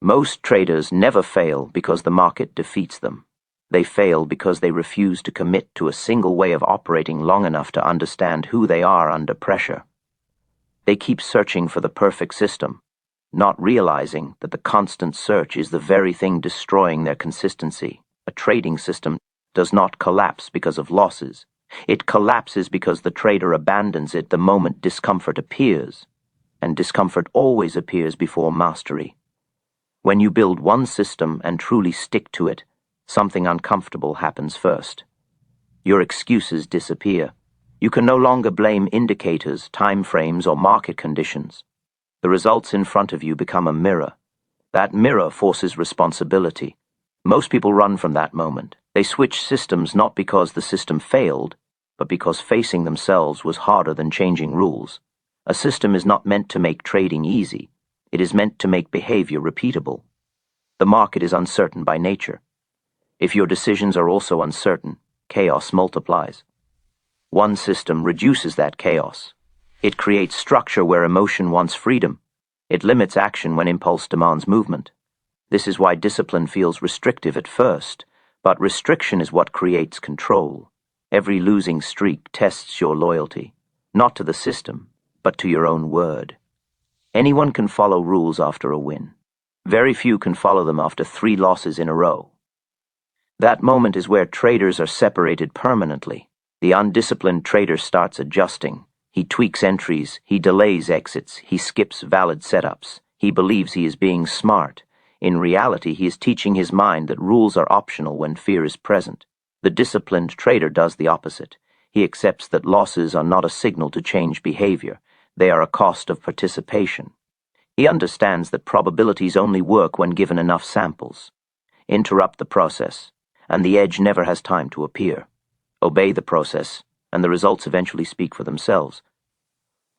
Most traders never fail because the market defeats them. They fail because they refuse to commit to a single way of operating long enough to understand who they are under pressure. They keep searching for the perfect system, not realizing that the constant search is the very thing destroying their consistency. A trading system does not collapse because of losses. It collapses because the trader abandons it the moment discomfort appears, and discomfort always appears before mastery. When you build one system and truly stick to it, something uncomfortable happens first. Your excuses disappear. You can no longer blame indicators, time frames, or market conditions. The results in front of you become a mirror. That mirror forces responsibility. Most people run from that moment. They switch systems not because the system failed, but because facing themselves was harder than changing rules. A system is not meant to make trading easy. It is meant to make behavior repeatable. The market is uncertain by nature. If your decisions are also uncertain, chaos multiplies. One system reduces that chaos. It creates structure where emotion wants freedom. It limits action when impulse demands movement. This is why discipline feels restrictive at first, but restriction is what creates control. Every losing streak tests your loyalty, not to the system, but to your own word. Anyone can follow rules after a win. Very few can follow them after 3 losses in a row. That moment is where traders are separated permanently. The undisciplined trader starts adjusting. He tweaks entries, he delays exits, he skips valid setups. He believes he is being smart. In reality, he is teaching his mind that rules are optional when fear is present. The disciplined trader does the opposite. He accepts that losses are not a signal to change behavior. They are a cost of participation. He understands that probabilities only work when given enough samples. Interrupt the process, and the edge never has time to appear. Obey the process, and the results eventually speak for themselves.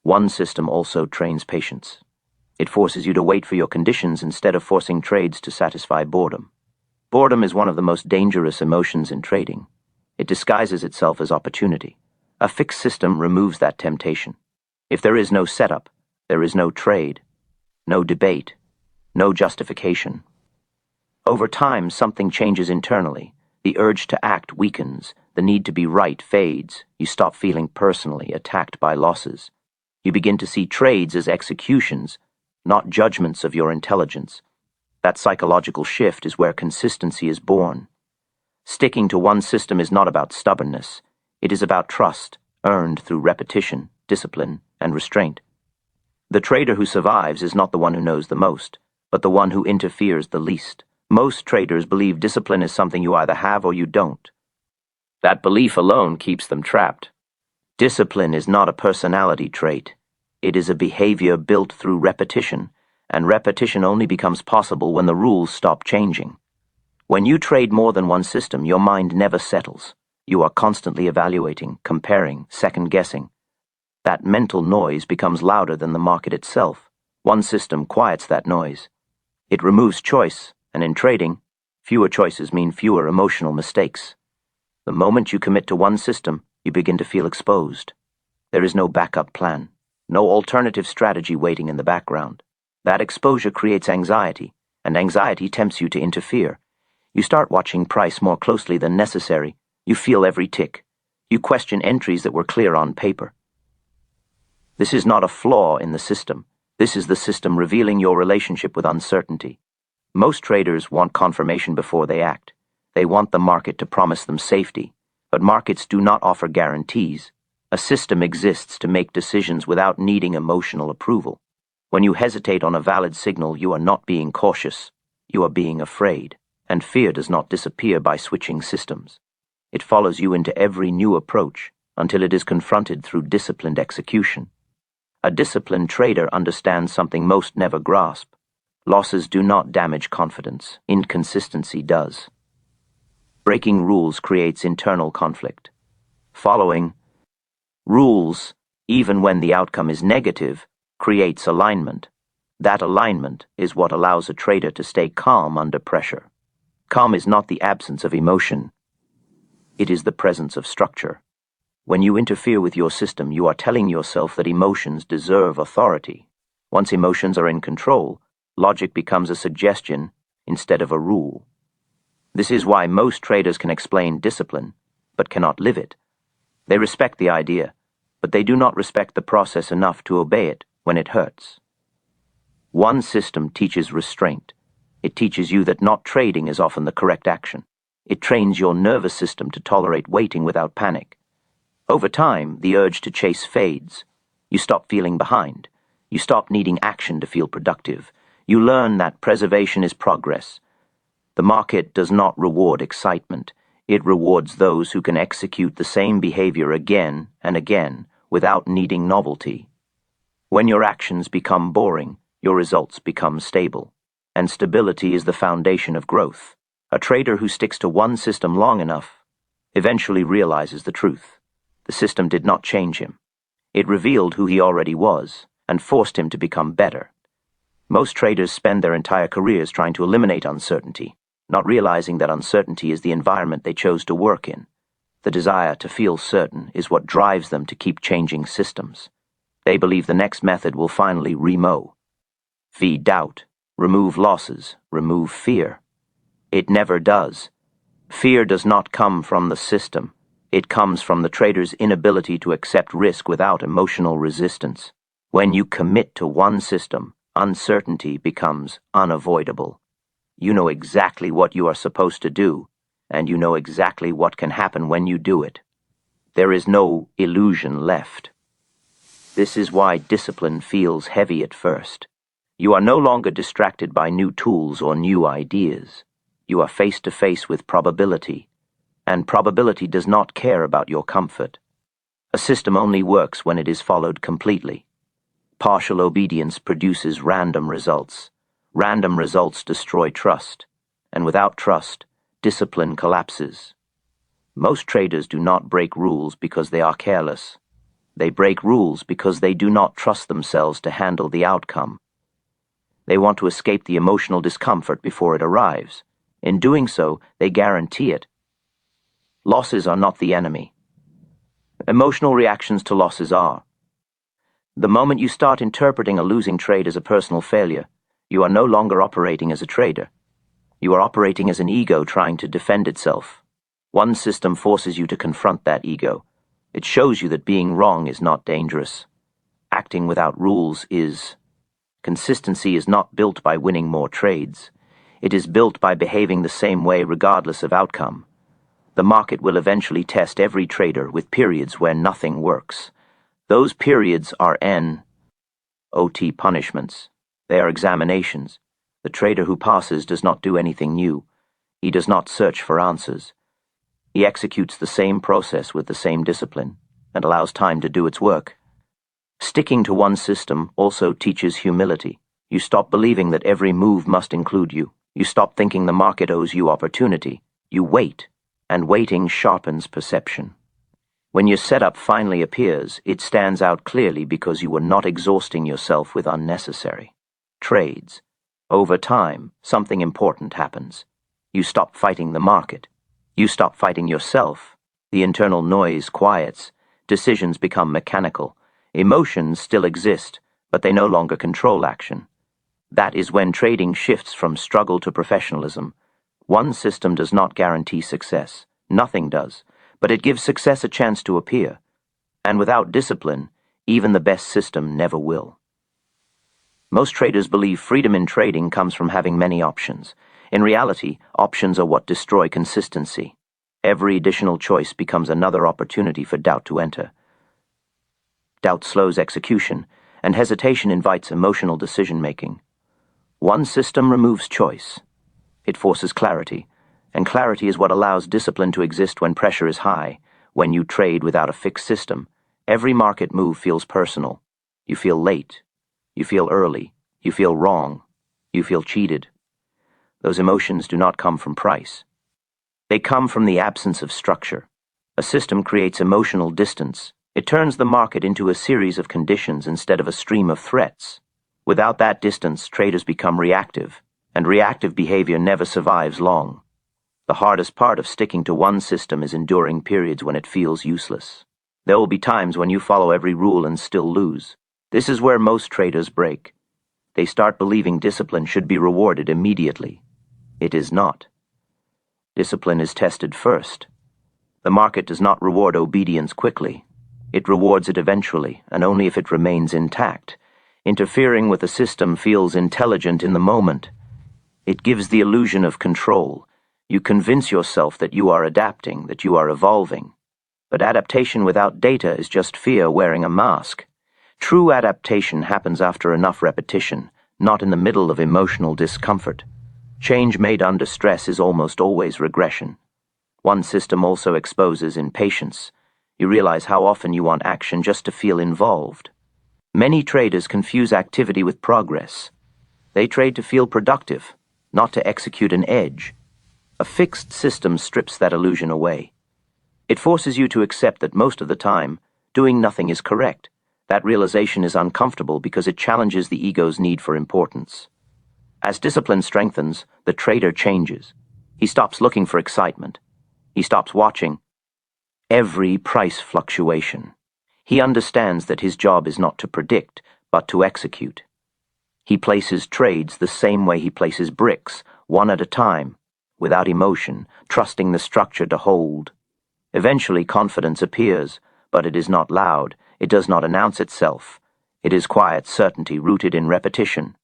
One system also trains patience. It forces you to wait for your conditions instead of forcing trades to satisfy boredom. Boredom is one of the most dangerous emotions in trading. It disguises itself as opportunity. A fixed system removes that temptation. If there is no setup, there is no trade, no debate, no justification. Over time, something changes internally. The urge to act weakens. The need to be right fades. You stop feeling personally attacked by losses. You begin to see trades as executions, not judgments of your intelligence. That psychological shift is where consistency is born. Sticking to one system is not about stubbornness. It is about trust, earned through repetition, discipline, and restraint. The trader who survives is not the one who knows the most, but the one who interferes the least. Most traders believe discipline is something you either have or you don't. That belief alone keeps them trapped. Discipline is not a personality trait. It is a behavior built through repetition, and repetition only becomes possible when the rules stop changing. When you trade more than one system, your mind never settles. You are constantly evaluating, comparing, second-guessing. That mental noise becomes louder than the market itself. One system quiets that noise. It removes choice, and in trading, fewer choices mean fewer emotional mistakes. The moment you commit to one system, you begin to feel exposed. There is no backup plan, no alternative strategy waiting in the background. That exposure creates anxiety, and anxiety tempts you to interfere. You start watching price more closely than necessary. You feel every tick. You question entries that were clear on paper. This is not a flaw in the system. This is the system revealing your relationship with uncertainty. Most traders want confirmation before they act. They want the market to promise them safety, but markets do not offer guarantees. A system exists to make decisions without needing emotional approval. When you hesitate on a valid signal, you are not being cautious. You are being afraid, and fear does not disappear by switching systems. It follows you into every new approach until it is confronted through disciplined execution. A disciplined trader understands something most never grasp. Losses do not damage confidence. Inconsistency does. Breaking rules creates internal conflict. Following rules, even when the outcome is negative, creates alignment. That alignment is what allows a trader to stay calm under pressure. Calm is not the absence of emotion. It is the presence of structure. When you interfere with your system, you are telling yourself that emotions deserve authority. Once emotions are in control, Logic becomes a suggestion instead of a rule. This is why most traders can explain discipline, but cannot live it. They respect the idea, but they do not respect the process enough to obey it when it hurts. One system teaches restraint. It teaches you that not trading is often the correct action. It trains your nervous system to tolerate waiting without panic. Over time, the urge to chase fades. You stop feeling behind. You stop needing action to feel productive. You learn that preservation is progress. The market does not reward excitement. It rewards those who can execute the same behavior again and again without needing novelty. When your actions become boring, your results become stable. And stability is the foundation of growth. A trader who sticks to one system long enough eventually realizes the truth. The system did not change him. It revealed who he already was and forced him to become better. Most traders spend their entire careers trying to eliminate uncertainty, not realizing that uncertainty is the environment they chose to work in. The desire to feel certain is what drives them to keep changing systems. They believe the next method will finally remo. Feed doubt, remove losses, remove fear. It never does. Fear does not come from the system. It comes from the trader's inability to accept risk without emotional resistance. When you commit to one system, uncertainty becomes unavoidable. You know exactly what you are supposed to do, and you know exactly what can happen when you do it. There is no illusion left. This is why discipline feels heavy at first. You are no longer distracted by new tools or new ideas. You are face to face with probability, and probability does not care about your comfort. A system only works when it is followed completely. Partial obedience produces random results. Random results destroy trust, and without trust, discipline collapses. Most traders do not break rules because they are careless. They break rules because they do not trust themselves to handle the outcome. They want to escape the emotional discomfort before it arrives. In doing so, they guarantee it. Losses are not the enemy. Emotional reactions to losses are. The moment you start interpreting a losing trade as a personal failure, you are no longer operating as a trader. You are operating as an ego trying to defend itself. One system forces you to confront that ego. It shows you that being wrong is not dangerous. Acting without rules is. Consistency is not built by winning more trades. It is built by behaving the same way regardless of outcome. The market will eventually test every trader with periods where nothing works. Those periods are NOT punishments. They are examinations. The trader who passes does not do anything new. He does not search for answers. He executes the same process with the same discipline and allows time to do its work. Sticking to one system also teaches humility. You stop believing that every move must include you. You stop thinking the market owes you opportunity. You wait, and waiting sharpens perception. When your setup finally appears, it stands out clearly because you were not exhausting yourself with unnecessary trades. Over time, something important happens. You stop fighting the market. You stop fighting yourself. The internal noise quiets. Decisions become mechanical. Emotions still exist, but they no longer control action. That is when trading shifts from struggle to professionalism. One system does not guarantee success. Nothing does. But it gives success a chance to appear. And without discipline, even the best system never will. Most traders believe freedom in trading comes from having many options. In reality, options are what destroy consistency. Every additional choice becomes another opportunity for doubt to enter. Doubt slows execution, and hesitation invites emotional decision-making. One system removes choice. It forces clarity. And clarity is what allows discipline to exist when pressure is high. When you trade without a fixed system, every market move feels personal. You feel late. You feel early. You feel wrong. You feel cheated. Those emotions do not come from price. They come from the absence of structure. A system creates emotional distance. It turns the market into a series of conditions instead of a stream of threats. Without that distance, traders become reactive, and reactive behavior never survives long. The hardest part of sticking to one system is enduring periods when it feels useless. There will be times when you follow every rule and still lose. This is where most traders break. They start believing discipline should be rewarded immediately. It is not. Discipline is tested first. The market does not reward obedience quickly. It rewards it eventually, and only if it remains intact. Interfering with the system feels intelligent in the moment. It gives the illusion of control. You convince yourself that you are adapting, that you are evolving. But adaptation without data is just fear wearing a mask. True adaptation happens after enough repetition, not in the middle of emotional discomfort. Change made under stress is almost always regression. One system also exposes impatience. You realize how often you want action just to feel involved. Many traders confuse activity with progress. They trade to feel productive, not to execute an edge. A fixed system strips that illusion away. It forces you to accept that most of the time, doing nothing is correct. That realization is uncomfortable because it challenges the ego's need for importance. As discipline strengthens, the trader changes. He stops looking for excitement. He stops watching every price fluctuation. He understands that his job is not to predict, but to execute. He places trades the same way he places bricks, one at a time, without emotion, trusting the structure to hold. Eventually confidence appears, but it is not loud. It does not announce itself. It is quiet certainty rooted in repetition.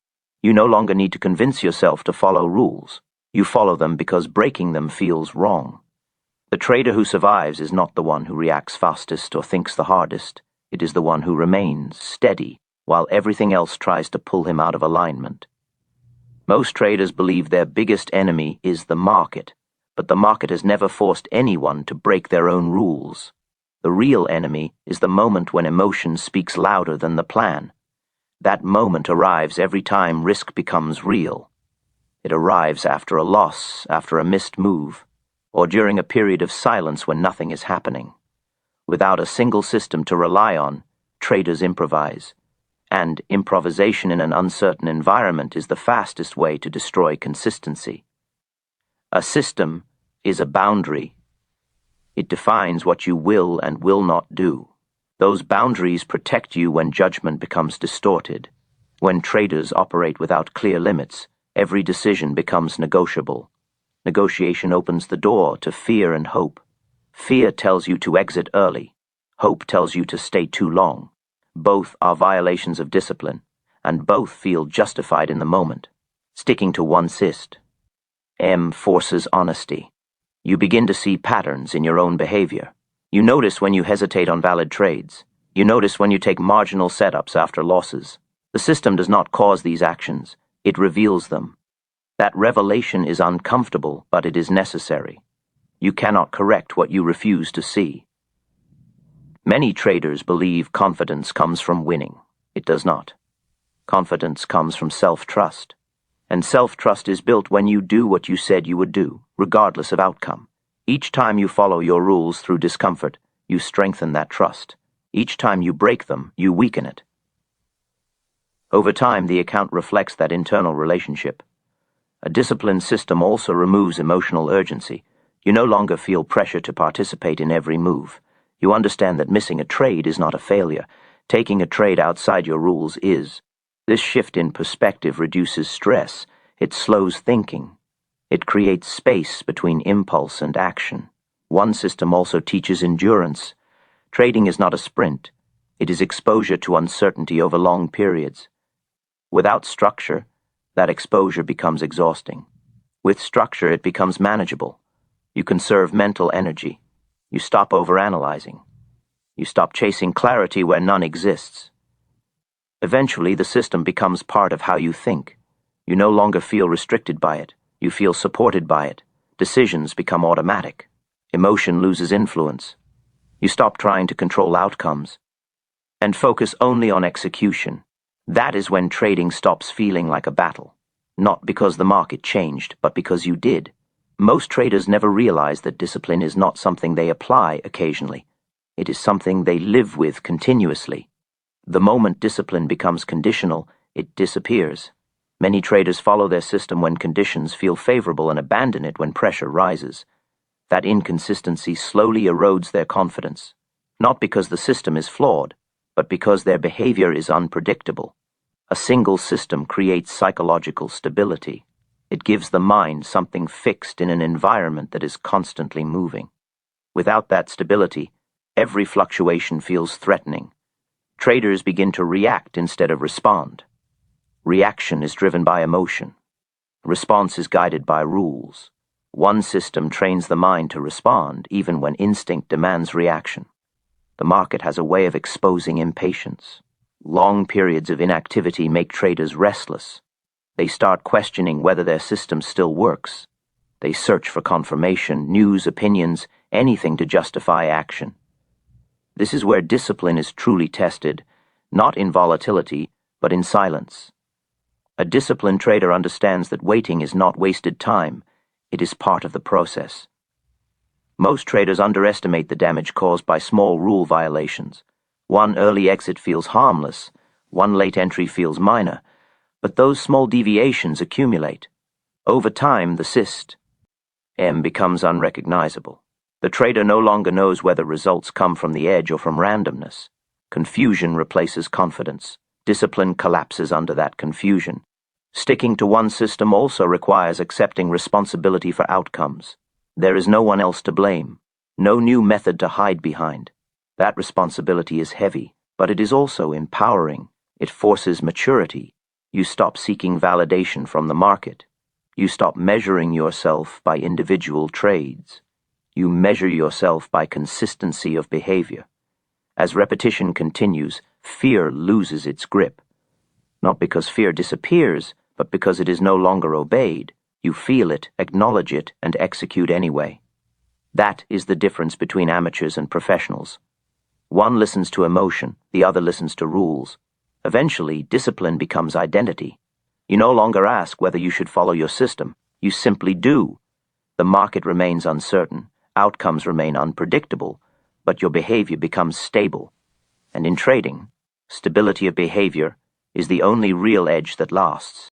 You no longer need to convince yourself to follow rules. You follow them because breaking them feels wrong. The trader who survives is not the one who reacts fastest or thinks the hardest. It is the one who remains steady while everything else tries to pull him out of alignment. Most traders believe their biggest enemy is the market, but the market has never forced anyone to break their own rules. The real enemy is the moment when emotion speaks louder than the plan. That moment arrives every time risk becomes real. It arrives after a loss, after a missed move, or during a period of silence when nothing is happening. Without a single system to rely on, traders improvise. And improvisation in an uncertain environment is the fastest way to destroy consistency. A system is a boundary. It defines what you will and will not do. Those boundaries protect you when judgment becomes distorted. When traders operate without clear limits, every decision becomes negotiable. Negotiation opens the door to fear and hope. Fear tells you to exit early. Hope tells you to stay too long. Both are violations of discipline, and both feel justified in the moment. Sticking to one syst. M forces honesty. You begin to see patterns in your own behavior. You notice when you hesitate on valid trades. You notice when you take marginal setups after losses. The system does not cause these actions. It reveals them. That revelation is uncomfortable, but it is necessary. You cannot correct what you refuse to see. Many traders believe confidence comes from winning. It does not. Confidence comes from self-trust. And self-trust is built when you do what you said you would do, regardless of outcome. Each time you follow your rules through discomfort, you strengthen that trust. Each time you break them, you weaken it. Over time, the account reflects that internal relationship. A disciplined system also removes emotional urgency. You no longer feel pressure to participate in every move. You understand that missing a trade is not a failure. Taking a trade outside your rules is. This shift in perspective reduces stress. It slows thinking. It creates space between impulse and action. One system also teaches endurance. Trading is not a sprint. It is exposure to uncertainty over long periods. Without structure, that exposure becomes exhausting. With structure, it becomes manageable. You conserve mental energy. You stop overanalyzing. You stop chasing clarity where none exists. Eventually, the system becomes part of how you think. You no longer feel restricted by it. You feel supported by it. Decisions become automatic. Emotion loses influence. You stop trying to control outcomes and focus only on execution. That is when trading stops feeling like a battle. Not because the market changed, but because you did. Most traders never realize that discipline is not something they apply occasionally. It is something they live with continuously. The moment discipline becomes conditional, it disappears. Many traders follow their system when conditions feel favorable and abandon it when pressure rises. That inconsistency slowly erodes their confidence, not because the system is flawed, but because their behavior is unpredictable. A single system creates psychological stability. It gives the mind something fixed in an environment that is constantly moving. Without that stability, every fluctuation feels threatening. Traders begin to react instead of respond. Reaction is driven by emotion. Response is guided by rules. One system trains the mind to respond even when instinct demands reaction. The market has a way of exposing impatience. Long periods of inactivity make traders restless. They start questioning whether their system still works. They search for confirmation, news, opinions, anything to justify action. This is where discipline is truly tested, not in volatility, but in silence. A disciplined trader understands that waiting is not wasted time. It is part of the process. Most traders underestimate the damage caused by small rule violations. One early exit feels harmless, one late entry feels minor, but those small deviations accumulate. Over time, the system becomes unrecognizable. The trader no longer knows whether results come from the edge or from randomness. Confusion replaces confidence. Discipline collapses under that confusion. Sticking to one system also requires accepting responsibility for outcomes. There is no one else to blame, no new method to hide behind. That responsibility is heavy, but it is also empowering. It forces maturity. You stop seeking validation from the market. You stop measuring yourself by individual trades. You measure yourself by consistency of behavior. As repetition continues, fear loses its grip. Not because fear disappears, but because it is no longer obeyed. You feel it, acknowledge it, and execute anyway. That is the difference between amateurs and professionals. One listens to emotion, the other listens to rules. Eventually, discipline becomes identity. You no longer ask whether you should follow your system. You simply do. The market remains uncertain, outcomes remain unpredictable, but your behavior becomes stable. And in trading, stability of behavior is the only real edge that lasts.